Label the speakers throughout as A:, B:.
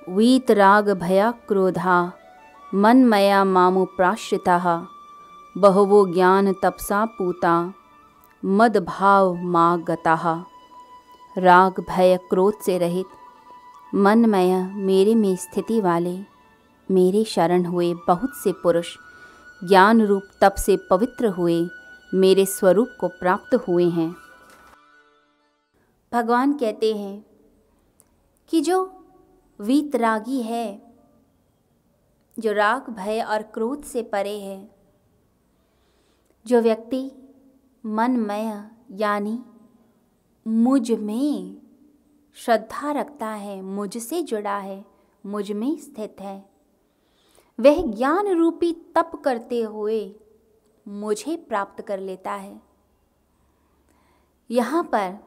A: वीतराग भया क्रोधा मन मया मामुप्राश्रिताः बहवो ज्ञान तपसा पूता मद भाव मा गताः। राग भय क्रोध से रहित मनमय मेरे में स्थिति वाले मेरे शरण हुए बहुत से पुरुष ज्ञान रूप तप से पवित्र हुए मेरे स्वरूप को प्राप्त हुए हैं। भगवान कहते हैं कि जो वीतरागी है, जो राग भय और क्रोध से परे है, जो व्यक्ति मनमय यानी मुझ में श्रद्धा रखता है, मुझसे जुड़ा है, मुझ में स्थित है, वह ज्ञान रूपी तप करते हुए मुझे प्राप्त कर लेता है। यहाँ पर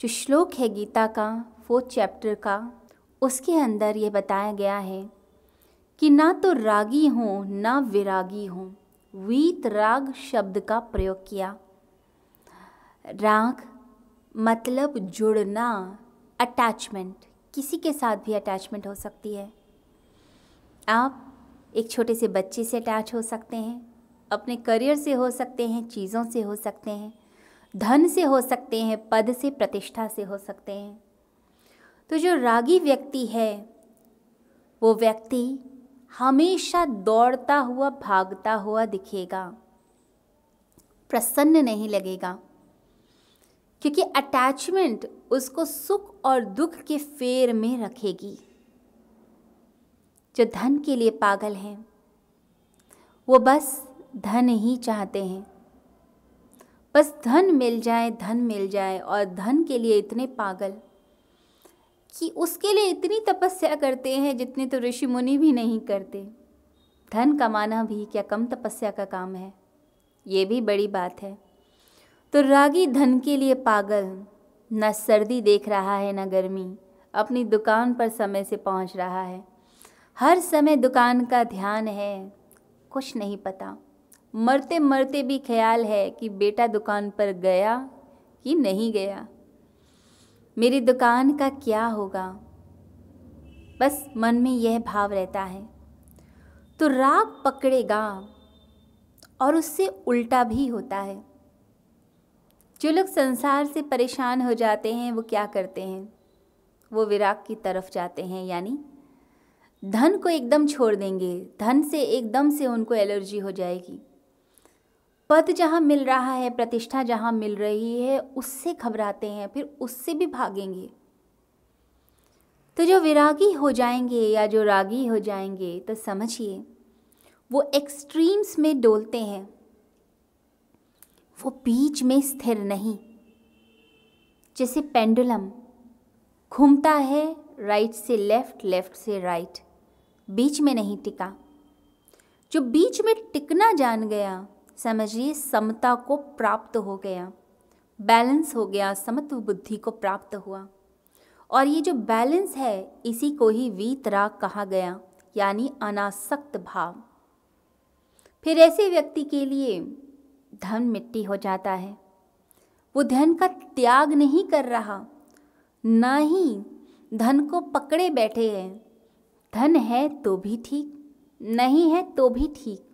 A: जो श्लोक है गीता का 4th चैप्टर का, उसके अंदर ये बताया गया है कि ना तो रागी हूँ ना विरागी हूँ। वीतराग शब्द का प्रयोग किया। राग मतलब जुड़ना, अटैचमेंट, किसी के साथ भी अटैचमेंट हो सकती है। आप एक छोटे से बच्चे से अटैच हो सकते हैं, अपने करियर से हो सकते हैं, चीज़ों से हो सकते हैं, धन से हो सकते हैं, पद से, प्रतिष्ठा से हो सकते हैं। तो जो रागी व्यक्ति है वो व्यक्ति हमेशा दौड़ता हुआ, भागता हुआ दिखेगा, प्रसन्न नहीं लगेगा, क्योंकि अटैचमेंट उसको सुख और दुख के फेर में रखेगी। जो धन के लिए पागल हैं वो बस धन ही चाहते हैं, बस धन मिल जाए, धन मिल जाए, और धन के लिए इतने पागल कि उसके लिए इतनी तपस्या करते हैं जितने तो ऋषि मुनि भी नहीं करते। धन कमाना भी क्या कम तपस्या का काम है? ये भी बड़ी बात है। तो रागी धन के लिए पागल, न सर्दी देख रहा है न गर्मी, अपनी दुकान पर समय से पहुंच रहा है, हर समय दुकान का ध्यान है, कुछ नहीं पता, मरते मरते भी ख्याल है कि बेटा दुकान पर गया कि नहीं गया, मेरी दुकान का क्या होगा, बस मन में यह भाव रहता है। तो राग पकड़ेगा और उससे उल्टा भी होता है। जो लोग संसार से परेशान हो जाते हैं वो क्या करते हैं? वो विराग की तरफ जाते हैं, यानी धन को एकदम छोड़ देंगे, धन से एकदम से उनको एलर्जी हो जाएगी। पद जहाँ मिल रहा है, प्रतिष्ठा जहाँ मिल रही है, उससे घबराते हैं, फिर उससे भी भागेंगे। तो जो विरागी हो जाएंगे या जो रागी हो जाएंगे, तो समझिए वो एक्सट्रीम्स में डोलते हैं, वो बीच में स्थिर नहीं। जैसे पेंडुलम घूमता है राइट से लेफ्ट, लेफ्ट से राइट, बीच में नहीं टिका। जो बीच में टिकना जान गया, समझिए समता को प्राप्त हो गया, बैलेंस हो गया, समत्व बुद्धि को प्राप्त हुआ। और ये जो बैलेंस है, इसी को ही वीतराग कहा गया, यानी अनासक्त भाव। फिर ऐसे व्यक्ति के लिए धन मिट्टी हो जाता है। वो धन का त्याग नहीं कर रहा, ना ही धन को पकड़े बैठे हैं। धन है तो भी ठीक, नहीं है तो भी ठीक,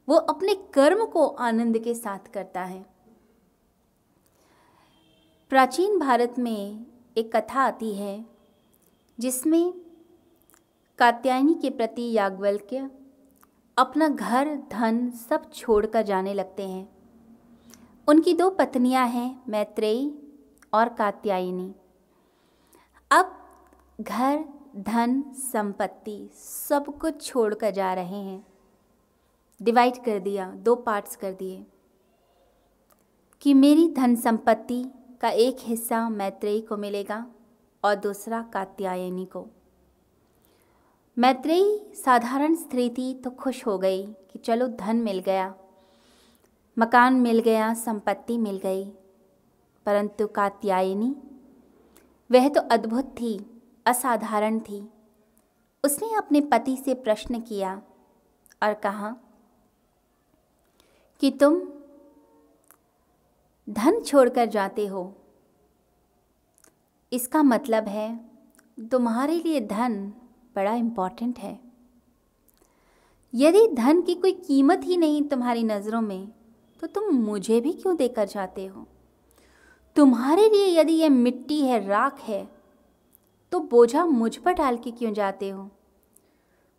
A: वो अपने कर्म को आनंद के साथ करता है। प्राचीन भारत में एक कथा आती है जिसमें कात्यायनी के प्रति याज्ञवल्क्य अपना घर, धन सब छोड़कर जाने लगते हैं। उनकी 2 पत्नियां हैं, मैत्रेयी और कात्यायनी। अब घर, धन, संपत्ति सब कुछ छोड़कर जा रहे हैं। डिवाइड कर दिया, 2 पार्ट्स कर दिए कि मेरी धन संपत्ति का एक हिस्सा मैत्रेयी को मिलेगा और दूसरा कात्यायनी को। मैत्रेयी साधारण स्त्री थी तो खुश हो गई कि चलो धन मिल गया, मकान मिल गया, संपत्ति मिल गई। परंतु कात्यायनी, वह तो अद्भुत थी, असाधारण थी। उसने अपने पति से प्रश्न किया और कहा कि तुम धन छोड़कर जाते हो, इसका मतलब है तुम्हारे लिए धन बड़ा इम्पॉर्टेंट है। यदि धन की कोई कीमत ही नहीं तुम्हारी नज़रों में, तो तुम मुझे भी क्यों देकर जाते हो? तुम्हारे लिए यदि यह मिट्टी है, राख है, तो बोझा मुझ पर डाल के क्यों जाते हो?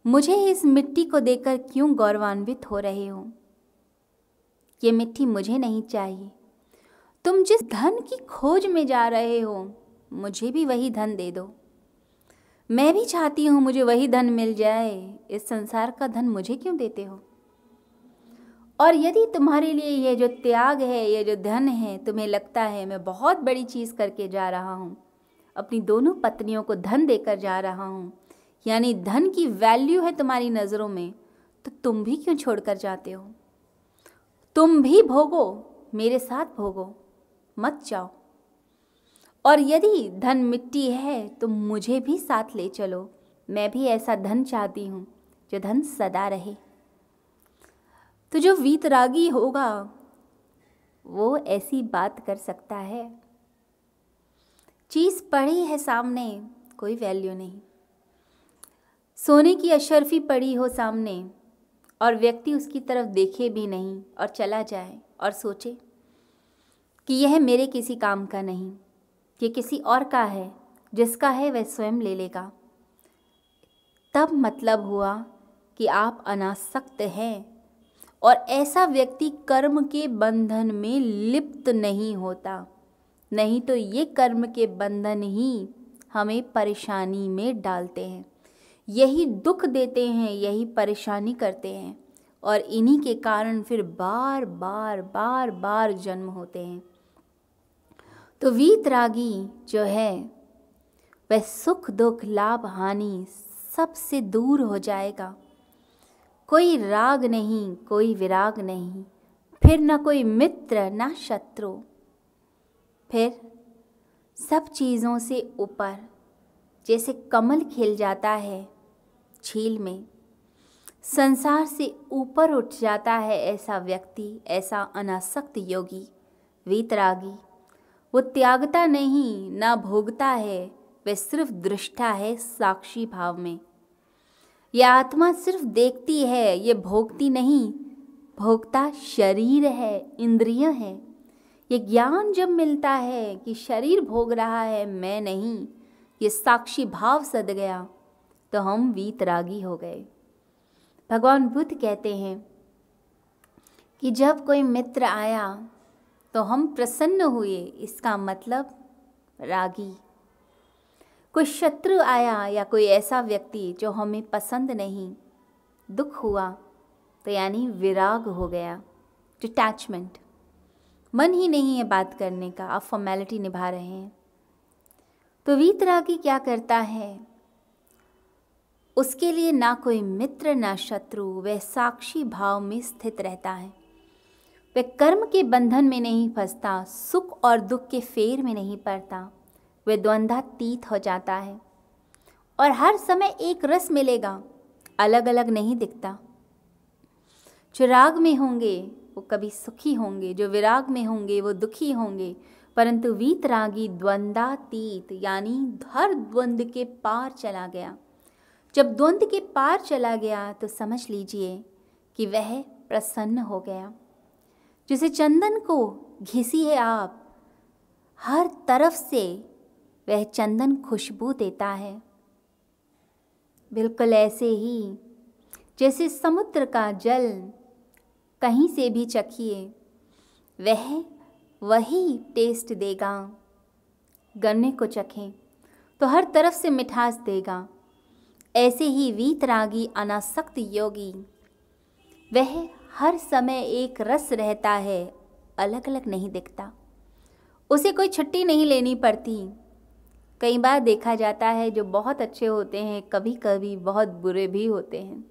A: मुझे इस मिट्टी को देकर क्यों गौरवान्वित हो रहे हो? ये मिट्टी मुझे नहीं चाहिए। तुम जिस धन की खोज में जा रहे हो, मुझे भी वही धन दे दो। मैं भी चाहती हूँ मुझे वही धन मिल जाए। इस संसार का धन मुझे क्यों देते हो? और यदि तुम्हारे लिए ये जो त्याग है, ये जो धन है, तुम्हें लगता है मैं बहुत बड़ी चीज़ करके जा रहा हूँ, अपनी दोनों पत्नियों को धन देकर जा रहा हूँ, यानी धन की वैल्यू है तुम्हारी नज़रों में, तो तुम भी क्यों छोड़कर जाते हो? तुम भी भोगो, मेरे साथ भोगो, मत जाओ। और यदि धन मिट्टी है तो मुझे भी साथ ले चलो। मैं भी ऐसा धन चाहती हूँ जो धन सदा रहे। तो जो वीतरागी होगा वो ऐसी बात कर सकता है। चीज़ पड़ी है सामने, कोई वैल्यू नहीं। सोने की अशर्फी पड़ी हो सामने और व्यक्ति उसकी तरफ देखे भी नहीं और चला जाए और सोचे कि यह मेरे किसी काम का नहीं, ये किसी और का है, जिसका है वह स्वयं ले लेगा, तब मतलब हुआ कि आप अनासक्त हैं। और ऐसा व्यक्ति कर्म के बंधन में लिप्त नहीं होता, नहीं तो ये कर्म के बंधन ही हमें परेशानी में डालते हैं, यही दुख देते हैं, यही परेशानी करते हैं, और इन्हीं के कारण फिर बार बार बार बार जन्म होते हैं। तो वीतरागी जो है वह सुख दुख लाभ हानि सबसे दूर हो जाएगा। कोई राग नहीं, कोई विराग नहीं, फिर ना कोई मित्र ना शत्रु, फिर सब चीज़ों से ऊपर जैसे कमल खिल जाता है झील में, संसार से ऊपर उठ जाता है ऐसा व्यक्ति, ऐसा अनासक्त योगी, वीतरागी। वो त्यागता नहीं, ना भोगता है, वह सिर्फ दृष्टा है साक्षी भाव में। यह आत्मा सिर्फ देखती है, ये भोगती नहीं। भोगता शरीर है, इंद्रियां हैं। ये ज्ञान जब मिलता है कि शरीर भोग रहा है, मैं नहीं, ये साक्षी भाव सद गया, तो हम वीतरागी हो गए। भगवान बुद्ध कहते हैं कि जब कोई मित्र आया तो हम प्रसन्न हुए, इसका मतलब रागी। कोई शत्रु आया या कोई ऐसा व्यक्ति जो हमें पसंद नहीं, दुख हुआ, तो यानी विराग हो गया, डिटैचमेंट। मन ही नहीं है बात करने का, आप फॉर्मेलिटी निभा रहे हैं। तो वीतरागी क्या करता है? उसके लिए ना कोई मित्र ना शत्रु, वह साक्षी भाव में स्थित रहता है। वह कर्म के बंधन में नहीं फंसता, सुख और दुख के फेर में नहीं पड़ता, वह द्वंद्वातीत हो जाता है। और हर समय एक रस मिलेगा, अलग अलग नहीं दिखता। जो राग में होंगे वो कभी सुखी होंगे, जो विराग में होंगे वो दुखी होंगे, परंतु वीतरागी द्वंद्वातीत यानी हर द्वंद्व के पार चला गया। जब द्वंद्व के पार चला गया तो समझ लीजिए कि वह प्रसन्न हो गया। जिसे चंदन को घिसी है आप, हर तरफ से वह चंदन खुशबू देता है। बिल्कुल ऐसे ही जैसे समुद्र का जल कहीं से भी चखिए, वह वही टेस्ट देगा। गन्ने को चखें तो हर तरफ से मिठास देगा। ऐसे ही वीतरागी अनासक्त योगी, वह हर समय एक रस रहता है, अलग अलग नहीं दिखता। उसे कोई छुट्टी नहीं लेनी पड़ती। कई बार देखा जाता है जो बहुत अच्छे होते हैं कभी कभी बहुत बुरे भी होते हैं,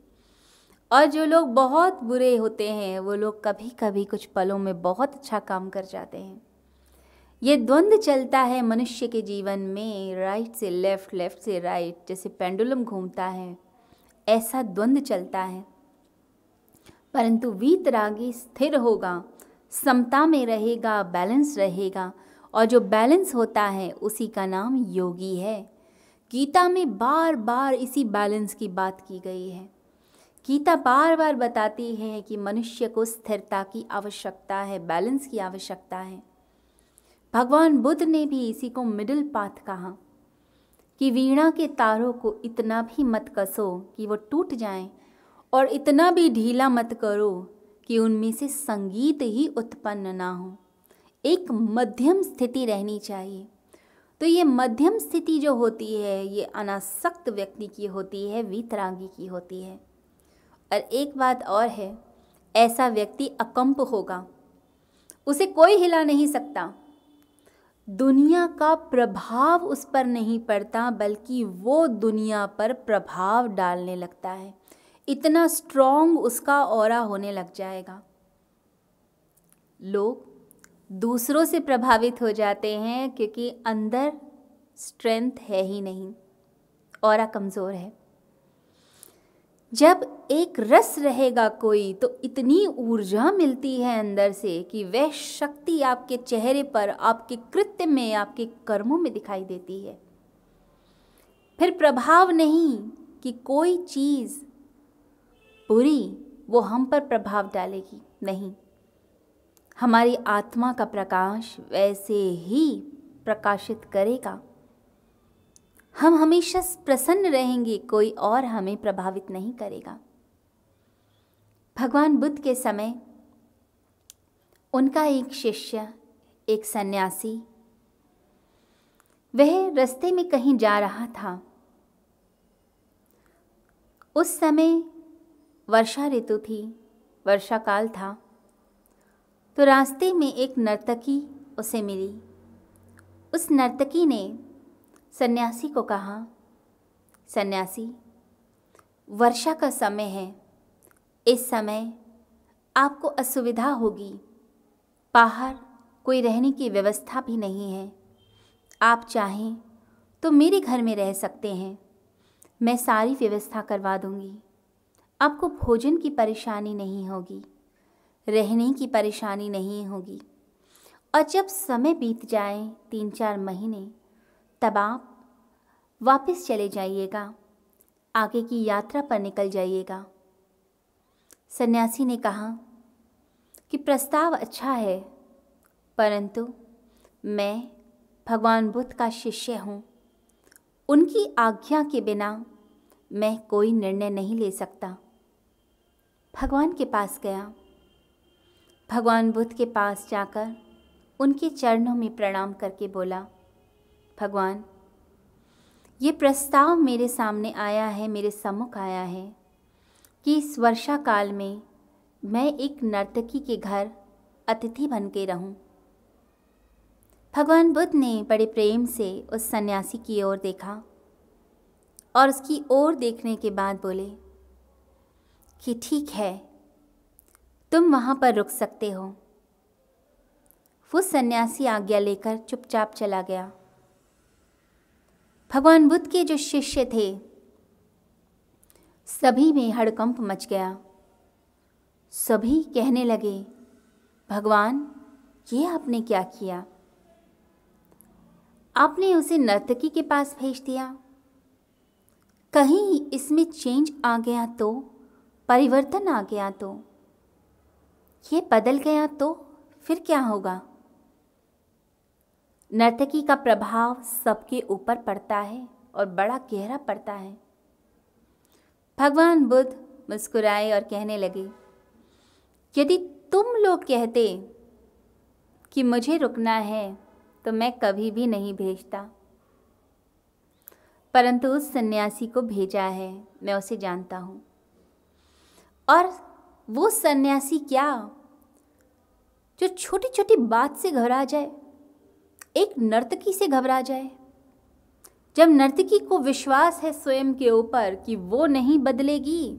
A: और जो लोग बहुत बुरे होते हैं वो लोग कभी कभी कुछ पलों में बहुत अच्छा काम कर जाते हैं। ये द्वंद्व चलता है मनुष्य के जीवन में, राइट से लेफ़्ट, लेफ़्ट से राइट, जैसे पेंडुलम घूमता है, ऐसा द्वंद्व चलता है। परंतु वीतरागी स्थिर होगा, समता में रहेगा, बैलेंस रहेगा, और जो बैलेंस होता है उसी का नाम योगी है। गीता में बार बार इसी बैलेंस की बात की गई है। गीता बार बार बताती है कि मनुष्य को स्थिरता की आवश्यकता है, बैलेंस की आवश्यकता है। भगवान बुद्ध ने भी इसी को मिडिल पाथ कहा कि वीणा के तारों को इतना भी मत कसो कि वो टूट जाएं, और इतना भी ढीला मत करो कि उनमें से संगीत ही उत्पन्न ना हो। एक मध्यम स्थिति रहनी चाहिए। तो ये मध्यम स्थिति जो होती है, ये अनासक्त व्यक्ति की होती है, वीतरागी की होती है। और एक बात और है, ऐसा व्यक्ति अकंप होगा, उसे कोई हिला नहीं सकता। दुनिया का प्रभाव उस पर नहीं पड़ता, बल्कि वो दुनिया पर प्रभाव डालने लगता है। इतना स्ट्रॉन्ग उसका ऑरा होने लग जाएगा। लोग दूसरों से प्रभावित हो जाते हैं क्योंकि अंदर स्ट्रेंथ है ही नहीं, ऑरा कमज़ोर है। जब एक रस रहेगा कोई, तो इतनी ऊर्जा मिलती है अंदर से कि वह शक्ति आपके चेहरे पर, आपके कृत्य में, आपके कर्मों में दिखाई देती है। फिर प्रभाव नहीं कि कोई चीज़ बुरी वो हम पर प्रभाव डालेगी, नहीं। हमारी आत्मा का प्रकाश वैसे ही प्रकाशित करेगा। हम हमेशा प्रसन्न रहेंगे, कोई और हमें प्रभावित नहीं करेगा। भगवान बुद्ध के समय उनका एक शिष्य, एक सन्यासी, वह रास्ते में कहीं जा रहा था। उस समय वर्षा ऋतु थी, वर्षा काल था। तो रास्ते में एक नर्तकी उसे मिली। उस नर्तकी ने सन्यासी को कहा, सन्यासी, वर्षा का समय है, इस समय आपको असुविधा होगी, बाहर कोई रहने की व्यवस्था भी नहीं है। आप चाहें तो मेरे घर में रह सकते हैं, मैं सारी व्यवस्था करवा दूंगी। आपको भोजन की परेशानी नहीं होगी, रहने की परेशानी नहीं होगी। और जब समय बीत जाए 3-4 महीने, तब आप वापस चले जाइएगा, आगे की यात्रा पर निकल जाइएगा। सन्यासी ने कहा कि प्रस्ताव अच्छा है, परंतु मैं भगवान बुद्ध का शिष्य हूँ, उनकी आज्ञा के बिना मैं कोई निर्णय नहीं ले सकता। भगवान के पास गया। भगवान बुद्ध के पास जाकर उनके चरणों में प्रणाम करके बोला, भगवान, ये प्रस्ताव मेरे सामने आया है, मेरे सम्मुख आया है कि इस वर्षा काल में मैं एक नर्तकी के घर अतिथि बन के रहूं। भगवान बुद्ध ने बड़े प्रेम से उस सन्यासी की ओर देखा और उसकी ओर देखने के बाद बोले कि ठीक है, तुम वहाँ पर रुक सकते हो। वो सन्यासी आज्ञा लेकर चुपचाप चला गया। भगवान बुद्ध के जो शिष्य थे, सभी में हड़कंप मच गया। सभी कहने लगे, भगवान, ये आपने क्या किया? आपने उसे नर्तकी के पास भेज दिया। कहीं इसमें चेंज आ गया तो, परिवर्तन आ गया तो, ये बदल गया तो फिर क्या होगा? नर्तकी का प्रभाव सबके ऊपर पड़ता है और बड़ा गहरा पड़ता है। भगवान बुद्ध मुस्कुराए और कहने लगे, यदि तुम लोग कहते कि मुझे रुकना है तो मैं कभी भी नहीं भेजता, परंतु उस सन्यासी को भेजा है, मैं उसे जानता हूँ। और वो सन्यासी क्या, जो छोटी छोटी बात से घबरा जाए, एक नर्तकी से घबरा जाए। जब नर्तकी को विश्वास है स्वयं के ऊपर कि वो नहीं बदलेगी,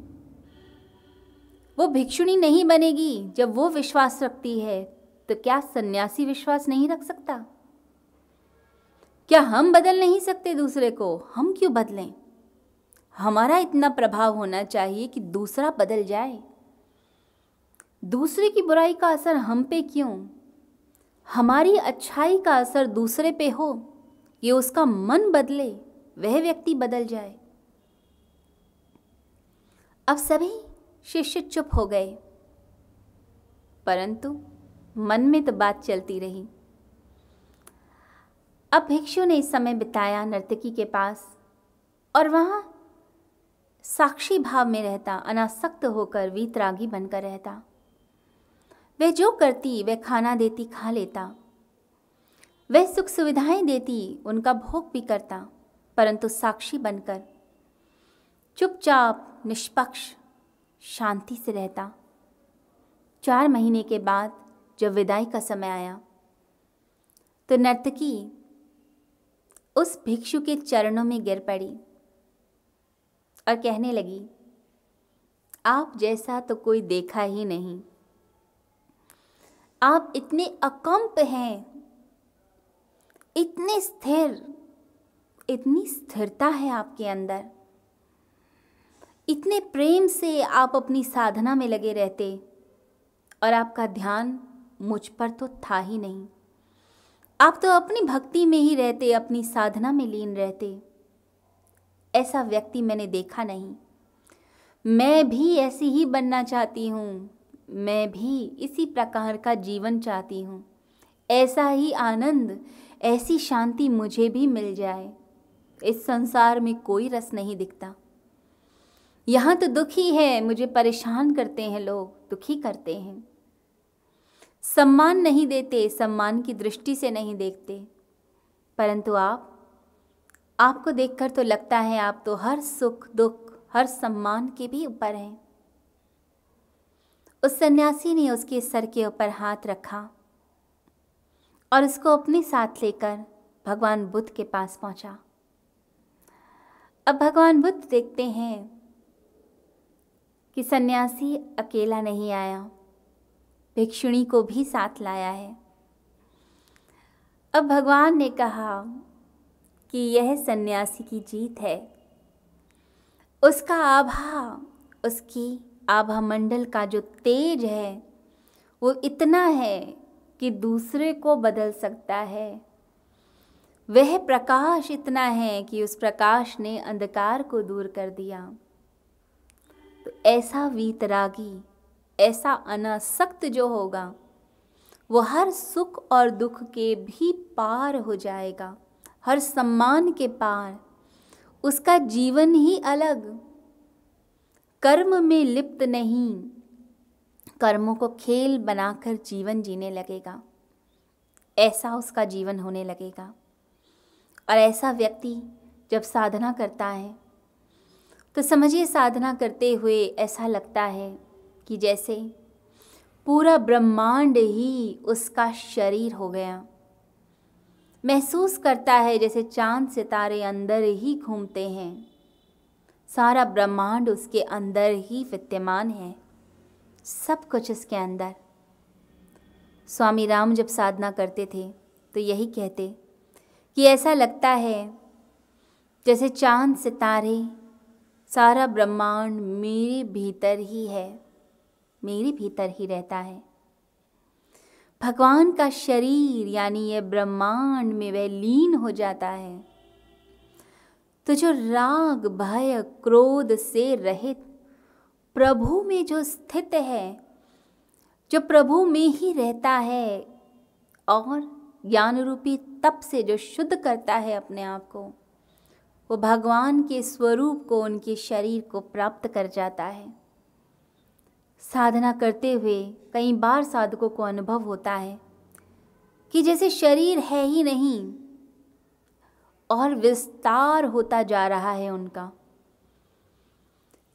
A: वो भिक्षुणी नहीं बनेगी, जब वो विश्वास रखती है, तो क्या सन्यासी विश्वास नहीं रख सकता? क्या हम बदल नहीं सकते दूसरे को? हम क्यों बदलें? हमारा इतना प्रभाव होना चाहिए कि दूसरा बदल जाए। दूसरे की बुराई का असर हम पे क्यों? हमारी अच्छाई का असर दूसरे पे हो, ये उसका मन बदले, वह व्यक्ति बदल जाए। अब सभी शिष्य चुप हो गए, परंतु मन में तो बात चलती रही। अब भिक्षु ने इस समय बिताया नर्तकी के पास और वहाँ साक्षी भाव में रहता, अनासक्त होकर वीतरागी बनकर रहता। वह जो करती, वह खाना देती, खा लेता, वह सुख सुविधाएं देती, उनका भोग भी करता, परंतु साक्षी बनकर चुपचाप निष्पक्ष शांति से रहता। 4 महीने के बाद जब विदाई का समय आया तो नर्तकी उस भिक्षु के चरणों में गिर पड़ी और कहने लगी, आप जैसा तो कोई देखा ही नहीं। आप इतने अकंप हैं, इतने स्थिर, इतनी स्थिरता है आपके अंदर, इतने प्रेम से आप अपनी साधना में लगे रहते और आपका ध्यान मुझ पर तो था ही नहीं। आप तो अपनी भक्ति में ही रहते, अपनी साधना में लीन रहते। ऐसा व्यक्ति मैंने देखा नहीं। मैं भी ऐसी ही बनना चाहती हूँ, मैं भी इसी प्रकार का जीवन चाहती हूँ। ऐसा ही आनंद, ऐसी शांति मुझे भी मिल जाए। इस संसार में कोई रस नहीं दिखता। यहाँ तो दुखी है, मुझे परेशान करते हैं लोग, दुखी करते हैं, सम्मान नहीं देते, सम्मान की दृष्टि से नहीं देखते। परंतु आपको देखकर तो लगता है आप तो हर सुख दुख, हर सम्मान के भी ऊपर हैं। उस सन्यासी ने उसके सर के ऊपर हाथ रखा और उसको अपने साथ लेकर भगवान बुद्ध के पास पहुंचा। अब भगवान बुद्ध देखते हैं कि सन्यासी अकेला नहीं आया, भिक्षुणी को भी साथ लाया है। अब भगवान ने कहा कि यह सन्यासी की जीत है। उसका आभा, उसकी आभा मंडल का जो तेज है वो इतना है कि दूसरे को बदल सकता है। वह प्रकाश इतना है कि उस प्रकाश ने अंधकार को दूर कर दिया। तो ऐसा वीतरागी, ऐसा अनासक्त जो होगा वो हर सुख और दुख के भी पार हो जाएगा, हर सम्मान के पार। उसका जीवन ही अलग, कर्म में लिप्त नहीं, कर्मों को खेल बनाकर जीवन जीने लगेगा। ऐसा उसका जीवन होने लगेगा। और ऐसा व्यक्ति जब साधना करता है तो समझिए, साधना करते हुए ऐसा लगता है कि जैसे पूरा ब्रह्मांड ही उसका शरीर हो गया। महसूस करता है जैसे चांद सितारे अंदर ही घूमते हैं, सारा ब्रह्मांड उसके अंदर ही विद्यमान है, सब कुछ उसके अंदर। स्वामी राम जब साधना करते थे तो यही कहते कि ऐसा लगता है जैसे चांद सितारे, सारा ब्रह्मांड मेरे भीतर ही है, मेरे भीतर ही रहता है। भगवान का शरीर यानी यह ब्रह्मांड में वह लीन हो जाता है तो जो राग भय क्रोध से रहित प्रभु में जो स्थित है, जो प्रभु में ही रहता है और ज्ञान रूपी तप से जो शुद्ध करता है अपने आप को, वो भगवान के स्वरूप को, उनके शरीर को प्राप्त कर जाता है। साधना करते हुए कई बार साधकों को अनुभव होता है कि जैसे शरीर है ही नहीं और विस्तार होता जा रहा है उनका।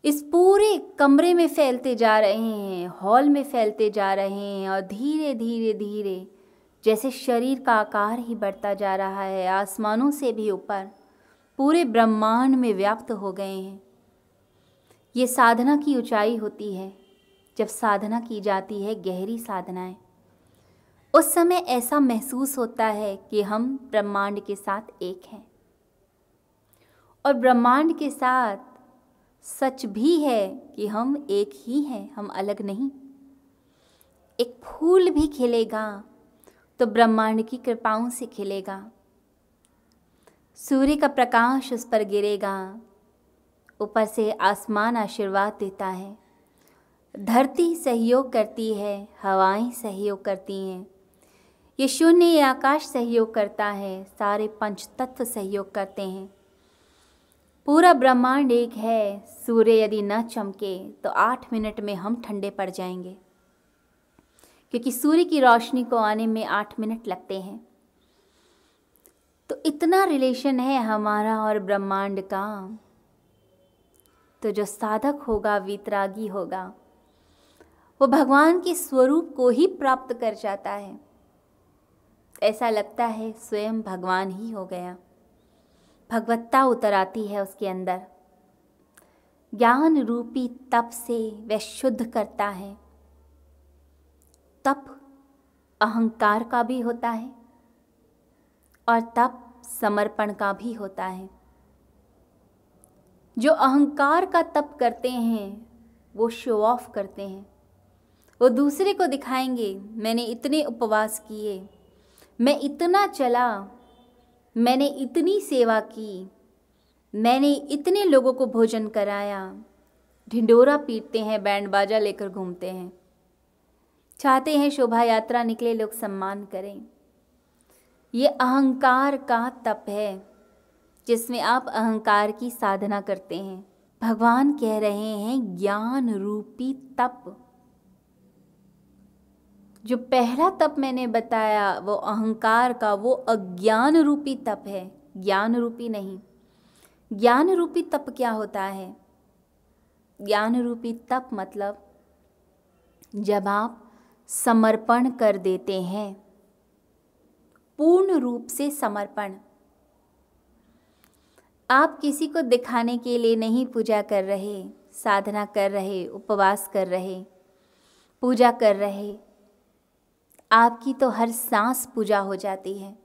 A: इस पूरे कमरे में फैलते जा रहे हैं, हॉल में फैलते जा रहे हैं और धीरे धीरे धीरे जैसे शरीर का आकार ही बढ़ता जा रहा है, आसमानों से भी ऊपर पूरे ब्रह्मांड में व्याप्त हो गए हैं। ये साधना की ऊंचाई होती है। जब साधना की जाती है, गहरी साधनाएं, उस समय ऐसा महसूस होता है कि हम ब्रह्मांड के साथ एक हैं और ब्रह्मांड के साथ सच भी है कि हम एक ही हैं, हम अलग नहीं। एक फूल भी खिलेगा तो ब्रह्मांड की कृपाओं से खिलेगा। सूर्य का प्रकाश उस पर गिरेगा, ऊपर से आसमान आशीर्वाद देता है, धरती सहयोग करती है, हवाएं सहयोग करती हैं, ये शून्य ये आकाश सहयोग करता है, सारे पंच तत्व सहयोग करते हैं। पूरा ब्रह्मांड एक है। सूर्य यदि न चमके तो 8 मिनट में हम ठंडे पड़ जाएंगे, क्योंकि सूर्य की रोशनी को आने में 8 मिनट लगते हैं। तो इतना रिलेशन है हमारा और ब्रह्मांड का। तो जो साधक होगा, वीतरागी होगा, वो भगवान के स्वरूप को ही प्राप्त कर जाता है। ऐसा लगता है स्वयं भगवान ही हो गया, भगवत्ता उतर आती है उसके अंदर। ज्ञान रूपी तप से वह शुद्ध करता है। तप अहंकार का भी होता है और तप समर्पण का भी होता है। जो अहंकार का तप करते हैं वो शो ऑफ करते हैं, वो दूसरे को दिखाएंगे, मैंने इतने उपवास किए, मैं इतना चला, मैंने इतनी सेवा की, मैंने इतने लोगों को भोजन कराया। ढिंडोरा पीटते हैं, बैंड बाजा लेकर घूमते हैं, चाहते हैं शोभा यात्रा निकले, लोग सम्मान करें। ये अहंकार का तप है, जिसमें आप अहंकार की साधना करते हैं। भगवान कह रहे हैं ज्ञान रूपी तप। जो पहला तप मैंने बताया वो अहंकार का, वो अज्ञान रूपी तप है, ज्ञान रूपी नहीं। ज्ञान रूपी तप क्या होता है? ज्ञान रूपी तप मतलब जब आप समर्पण कर देते हैं, पूर्ण रूप से समर्पण। आप किसी को दिखाने के लिए नहीं पूजा कर रहे, साधना कर रहे, उपवास कर रहे, पूजा कर रहे। आपकी तो हर सांस पूजा हो जाती है।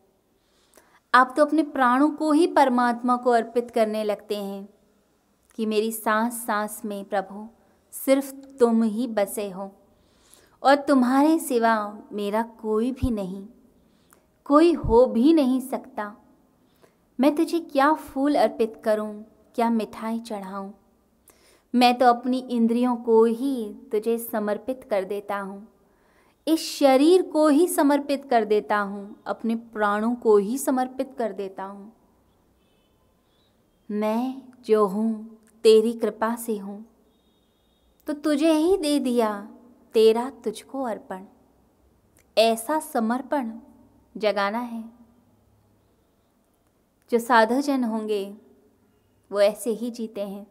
A: आप तो अपने प्राणों को ही परमात्मा को अर्पित करने लगते हैं कि मेरी सांस सांस में प्रभु सिर्फ तुम ही बसे हो और तुम्हारे सिवा मेरा कोई भी नहीं, कोई हो भी नहीं सकता। मैं तुझे क्या फूल अर्पित करूं, क्या मिठाई चढ़ाऊं? मैं तो अपनी इंद्रियों को ही तुझे समर्पित कर देता हूं, इस शरीर को ही समर्पित कर देता हूं, अपने प्राणों को ही समर्पित कर देता हूं। मैं जो हूं तेरी कृपा से हूं, तो तुझे ही दे दिया, तेरा तुझको अर्पण। ऐसा समर्पण जगाना है। जो साधुजन होंगे वो ऐसे ही जीते हैं,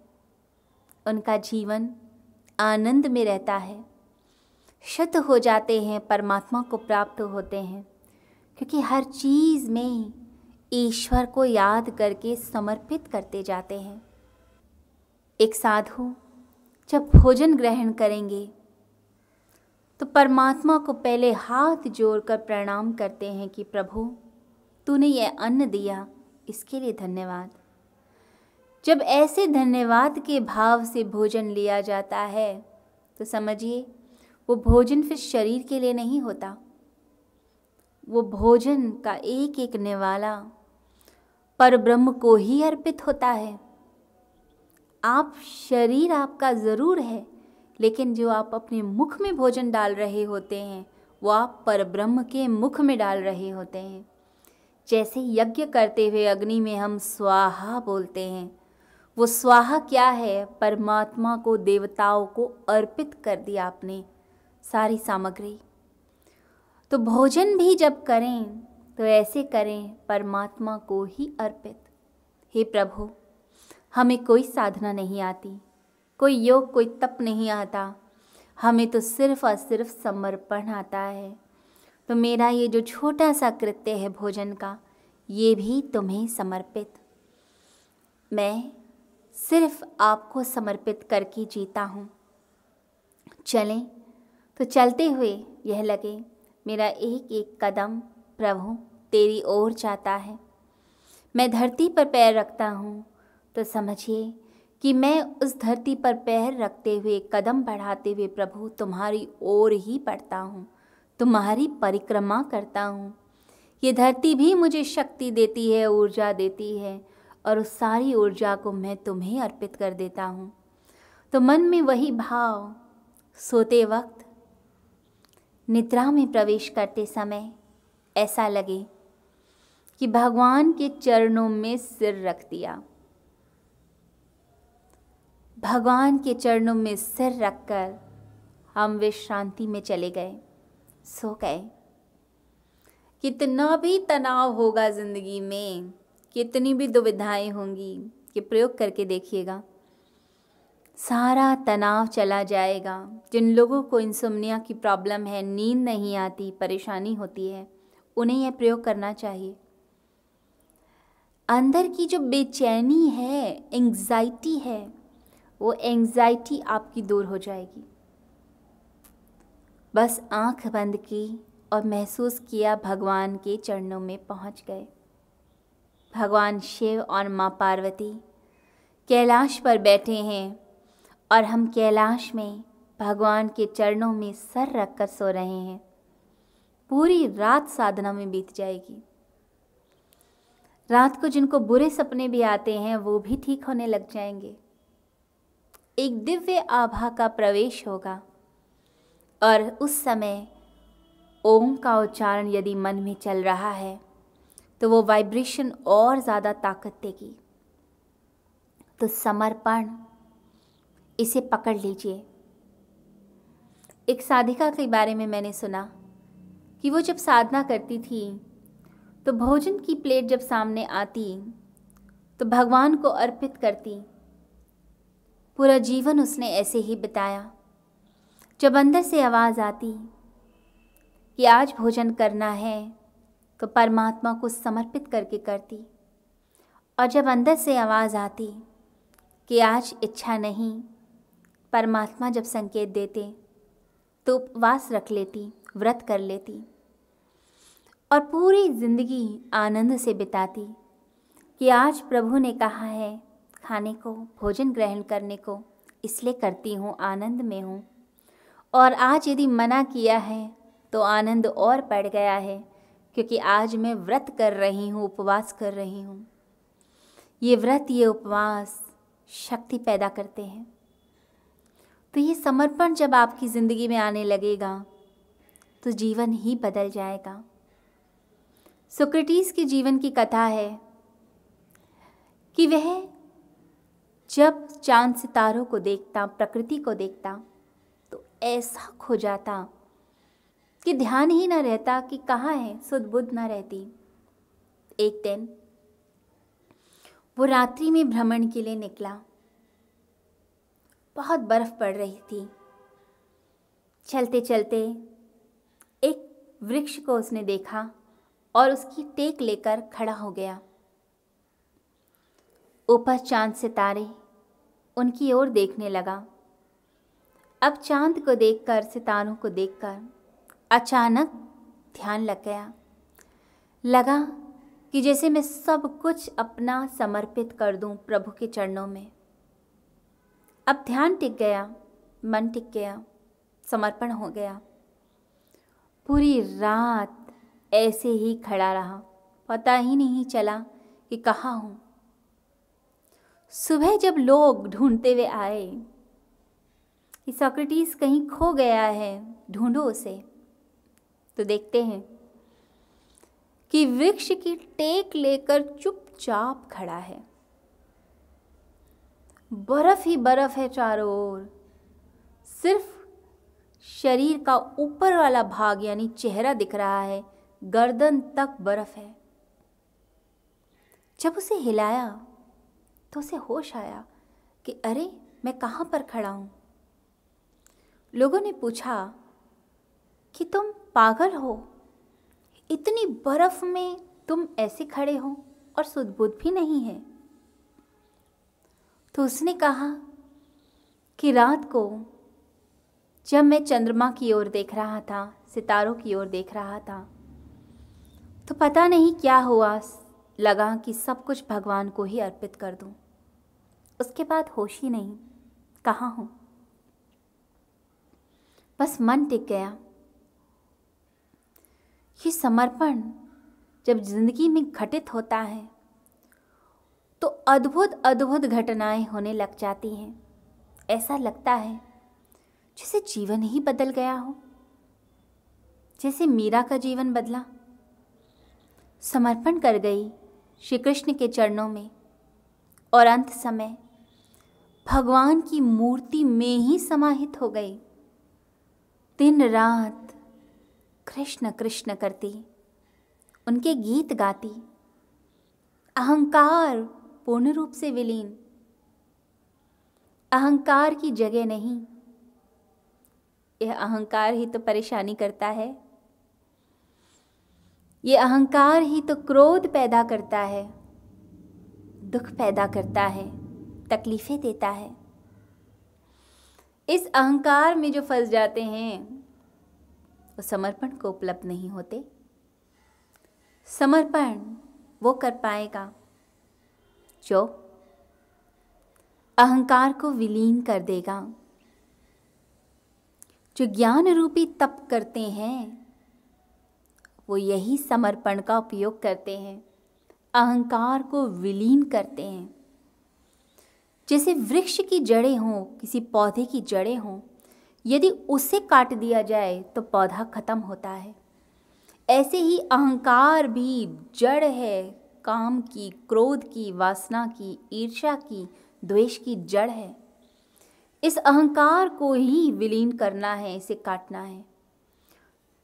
A: उनका जीवन आनंद में रहता है, शुद्ध हो जाते हैं, परमात्मा को प्राप्त होते हैं, क्योंकि हर चीज़ में ईश्वर को याद करके समर्पित करते जाते हैं। एक साधु जब भोजन ग्रहण करेंगे तो परमात्मा को पहले हाथ जोड़कर प्रणाम करते हैं कि प्रभु तूने ये अन्न दिया, इसके लिए धन्यवाद। जब ऐसे धन्यवाद के भाव से भोजन लिया जाता है तो समझिए वो भोजन फिर शरीर के लिए नहीं होता, वो भोजन का एक एक निवाला परब्रह्म को ही अर्पित होता है। आप शरीर आपका ज़रूर है, लेकिन जो आप अपने मुख में भोजन डाल रहे होते हैं वो आप परब्रह्म के मुख में डाल रहे होते हैं। जैसे यज्ञ करते हुए अग्नि में हम स्वाहा बोलते हैं, वो स्वाहा क्या है? परमात्मा को, देवताओं को अर्पित कर दिया आपने सारी सामग्री। तो भोजन भी जब करें तो ऐसे करें परमात्मा को ही अर्पित। हे प्रभु, हमें कोई साधना नहीं आती, कोई योग, कोई तप नहीं आता, हमें तो सिर्फ और सिर्फ समर्पण आता है। तो मेरा ये जो छोटा सा कृत्य है भोजन का, ये भी तुम्हें समर्पित। मैं सिर्फ आपको समर्पित करके जीता हूँ। चलें तो चलते हुए यह लगे मेरा एक एक कदम प्रभु तेरी ओर जाता है। मैं धरती पर पैर रखता हूँ तो समझिए कि मैं उस धरती पर पैर रखते हुए, कदम बढ़ाते हुए प्रभु तुम्हारी ओर ही बढ़ता हूँ, तुम्हारी परिक्रमा करता हूँ। ये धरती भी मुझे शक्ति देती है, ऊर्जा देती है, और उस सारी ऊर्जा को मैं तुम्हें अर्पित कर देता हूँ। तो मन में वही भाव, सोते वक्त, निद्रा में प्रवेश करते समय ऐसा लगे कि भगवान के चरणों में सिर रख दिया। भगवान के चरणों में सिर रखकर हम विश्रांति में चले गए, सो गए। कितना भी तनाव होगा ज़िंदगी में, कितनी भी दुविधाएं होंगी, कि प्रयोग करके देखिएगा, सारा तनाव चला जाएगा। जिन लोगों को इंसोम्निया की प्रॉब्लम है, नींद नहीं आती, परेशानी होती है, उन्हें यह प्रयोग करना चाहिए। अंदर की जो बेचैनी है, एंग्जाइटी है, वो एंग्जाइटी आपकी दूर हो जाएगी। बस आंख बंद की और महसूस किया भगवान के चरणों में पहुंच गए। भगवान शिव और माँ पार्वती कैलाश पर बैठे हैं और हम कैलाश में भगवान के चरणों में सर रखकर सो रहे हैं। पूरी रात साधना में बीत जाएगी। रात को जिनको बुरे सपने भी आते हैं वो भी ठीक होने लग जाएंगे। एक दिव्य आभा का प्रवेश होगा और उस समय ओम का उच्चारण यदि मन में चल रहा है तो वो वाइब्रेशन और ज़्यादा ताकत देगी। तो समर्पण, इसे पकड़ लीजिए। एक साधिका के बारे में मैंने सुना कि वो जब साधना करती थी तो भोजन की प्लेट जब सामने आती तो भगवान को अर्पित करती। पूरा जीवन उसने ऐसे ही बिताया। जब अंदर से आवाज़ आती कि आज भोजन करना है तो परमात्मा को समर्पित करके करती, और जब अंदर से आवाज़ आती कि आज इच्छा नहीं, परमात्मा जब संकेत देते तो उपवास रख लेती, व्रत कर लेती और पूरी ज़िंदगी आनंद से बिताती कि आज प्रभु ने कहा है खाने को, भोजन ग्रहण करने को, इसलिए करती हूँ, आनंद में हूँ। और आज यदि मना किया है तो आनंद और बढ़ गया है, क्योंकि आज मैं व्रत कर रही हूँ, उपवास कर रही हूँ। ये व्रत, ये उपवास शक्ति पैदा करते हैं। तो ये समर्पण जब आपकी ज़िंदगी में आने लगेगा तो जीवन ही बदल जाएगा। सोक्रेटिस के जीवन की कथा है कि वह जब चांद सितारों को देखता, प्रकृति को देखता, तो ऐसा खो जाता कि ध्यान ही ना रहता कि कहाँ है, सुध बुध ना रहती। एक दिन वो रात्रि में भ्रमण के लिए निकला। बहुत बर्फ पड़ रही थी। चलते चलते एक वृक्ष को उसने देखा और उसकी टेक लेकर खड़ा हो गया। ऊपर चांद सितारे, उनकी ओर देखने लगा। अब चांद को देखकर, सितारों को देखकर अचानक ध्यान लग गया। लगा कि जैसे मैं सब कुछ अपना समर्पित कर दूं प्रभु के चरणों में। अब ध्यान टिक गया, मन टिक गया, समर्पण हो गया। पूरी रात ऐसे ही खड़ा रहा, पता ही नहीं चला कि कहाँ हूँ। सुबह जब लोग ढूंढते हुए आए कि सोक्रेटिस कहीं खो गया है, ढूंढो उसे, तो देखते हैं कि वृक्ष की टेक लेकर चुपचाप खड़ा है। बर्फ ही बर्फ है चारों ओर, सिर्फ शरीर का ऊपर वाला भाग यानी चेहरा दिख रहा है, गर्दन तक बर्फ है। जब उसे हिलाया तो उसे होश आया कि अरे मैं कहाँ पर खड़ा हूँ। लोगों ने पूछा कि तुम पागल हो, इतनी बर्फ में तुम ऐसे खड़े हो और सुध बुध भी नहीं है। तो उसने कहा कि रात को जब मैं चंद्रमा की ओर देख रहा था, सितारों की ओर देख रहा था, तो पता नहीं क्या हुआ, लगा कि सब कुछ भगवान को ही अर्पित कर दूं। उसके बाद होश ही नहीं, कहाँ हूँ। बस मन टिक गया। ये समर्पण जब जिंदगी में घटित होता है तो अद्भुत अद्भुत घटनाएं होने लग जाती हैं। ऐसा लगता है जैसे जीवन ही बदल गया हो, जैसे मीरा का जीवन बदला। समर्पण कर गई श्री कृष्ण के चरणों में और अंत समय भगवान की मूर्ति में ही समाहित हो गई। दिन रात कृष्ण कृष्ण करती, उनके गीत गाती, अहंकार पूर्ण रूप से विलीन। अहंकार की जगह नहीं, यह अहंकार ही तो परेशानी करता है, ये अहंकार ही तो क्रोध पैदा करता है, दुख पैदा करता है, तकलीफें देता है। इस अहंकार में जो फंस जाते हैं वो समर्पण को उपलब्ध नहीं होते। समर्पण वो कर पाएगा जो अहंकार को विलीन कर देगा। जो ज्ञान रूपी तप करते हैं वो यही समर्पण का उपयोग करते हैं, अहंकार को विलीन करते हैं। जैसे वृक्ष की जड़ें हों, किसी पौधे की जड़ें हों, यदि उसे काट दिया जाए तो पौधा खत्म होता है। ऐसे ही अहंकार भी जड़ है, काम की, क्रोध की, वासना की, ईर्ष्या की, द्वेष की जड़ है। इस अहंकार को ही विलीन करना है, इसे काटना है।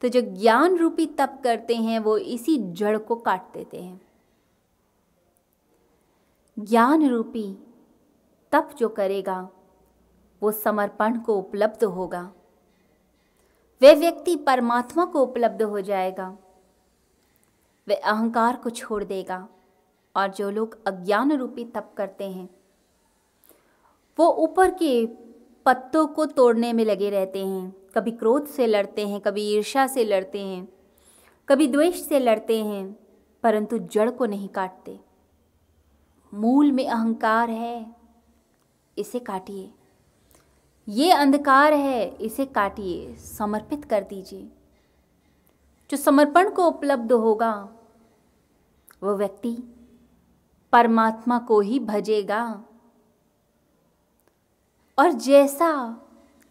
A: तो जो ज्ञान रूपी तप करते हैं वो इसी जड़ को काट देते हैं। ज्ञान रूपी तप जो करेगा वो समर्पण को उपलब्ध होगा। वह व्यक्ति परमात्मा को उपलब्ध हो जाएगा, वह अहंकार को छोड़ देगा। और जो लोग अज्ञान रूपी तप करते हैं वो ऊपर के पत्तों को तोड़ने में लगे रहते हैं। कभी क्रोध से लड़ते हैं, कभी ईर्ष्या से लड़ते हैं, कभी द्वेष से लड़ते हैं, परंतु जड़ को नहीं काटते। मूल में अहंकार है, इसे काटिए। ये अंधकार है, इसे काटिए, समर्पित कर दीजिए। जो समर्पण को उपलब्ध होगा वो व्यक्ति परमात्मा को ही भजेगा। और जैसा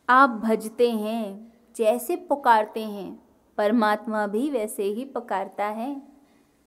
A: आप भजते हैं, जैसे पुकारते हैं, परमात्मा भी वैसे ही पुकारता है।